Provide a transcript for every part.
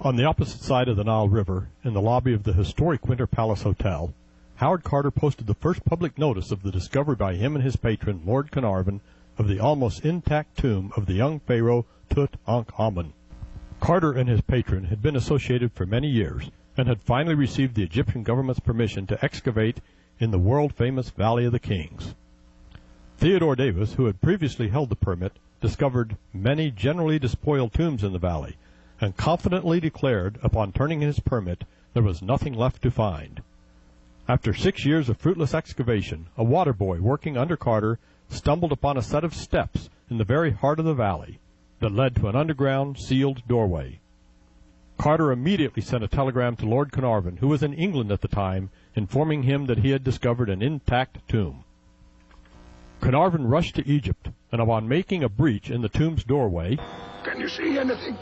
On the opposite side of the Nile River, in the lobby of the historic Winter Palace Hotel, Howard Carter posted the first public notice of the discovery by him and his patron, Lord Carnarvon, of the almost intact tomb of the young pharaoh Tutankhamun. Carter and his patron had been associated for many years, and had finally received the Egyptian government's permission to excavate in the world-famous Valley of the Kings. Theodore Davis, who had previously held the permit, discovered many generally despoiled tombs in the valley, and confidently declared, upon turning in his permit, there was nothing left to find. After 6 years of fruitless excavation, a water boy working under Carter stumbled upon a set of steps in the very heart of the valley that led to an underground, sealed doorway. Carter immediately sent a telegram to Lord Carnarvon, who was in England at the time, informing him that he had discovered an intact tomb. Carnarvon rushed to Egypt, and upon making a breach in the tomb's doorway, "Can you see anything?"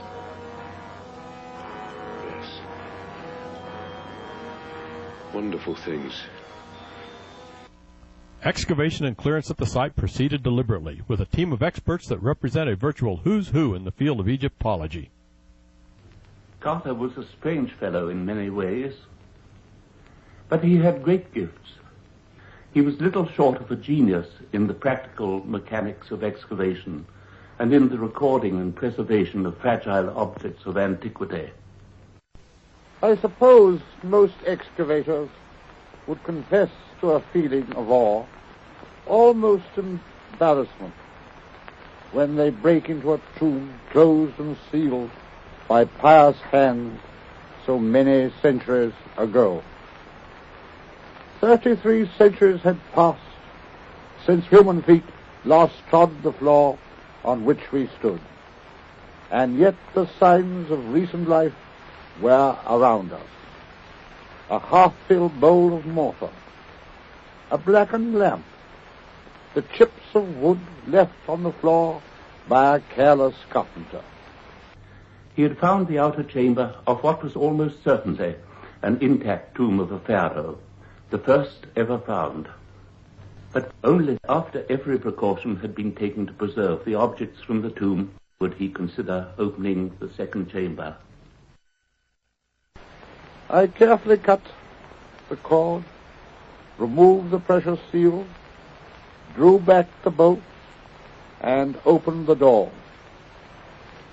Yes. Wonderful things. Excavation and clearance at the site proceeded deliberately, with a team of experts that represent a virtual who's who in the field of Egyptology. Carter was a strange fellow in many ways, but he had great gifts. He was little short of a genius in the practical mechanics of excavation and in the recording and preservation of fragile objects of antiquity. I suppose most excavators would confess to a feeling of awe, almost embarrassment, when they break into a tomb closed and sealed by pious hands so many centuries ago. 33 centuries had passed since human feet last trod the floor on which we stood, and yet the signs of recent life were around us. A half-filled bowl of mortar, a blackened lamp, the chips of wood left on the floor by a careless carpenter. He had found the outer chamber of what was almost certainly an intact tomb of a pharaoh, the first ever found. But only after every precaution had been taken to preserve the objects from the tomb would he consider opening the second chamber. I carefully cut the cord, removed the precious seal, drew back the bolts, and opened the door.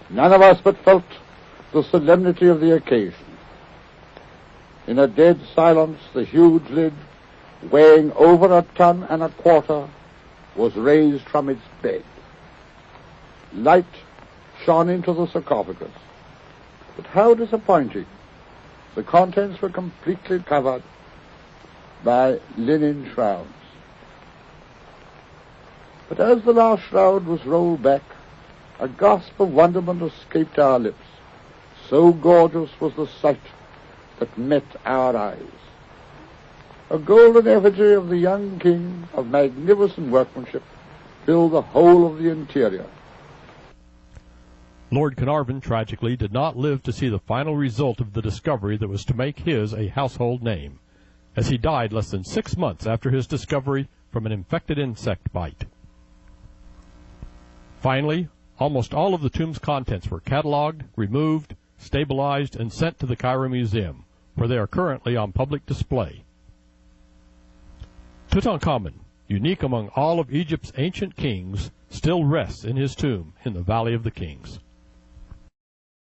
None of us but felt the solemnity of the occasion. In a dead silence, the huge lid, weighing over 1.25 tons, was raised from its bed. Light shone into the sarcophagus, but how disappointing. The contents were completely covered by linen shrouds. But as the last shroud was rolled back, a gasp of wonderment escaped our lips. So gorgeous was the sight that met our eyes. A golden effigy of the young king of magnificent workmanship filled the whole of the interior. Lord Carnarvon, tragically, did not live to see the final result of the discovery that was to make his a household name, as he died less than 6 months after his discovery from an infected insect bite. Finally, almost all of the tomb's contents were catalogued, removed, stabilized, and sent to the Cairo Museum, where they are currently on public display. Tutankhamun, unique among all of Egypt's ancient kings, still rests in his tomb in the Valley of the Kings.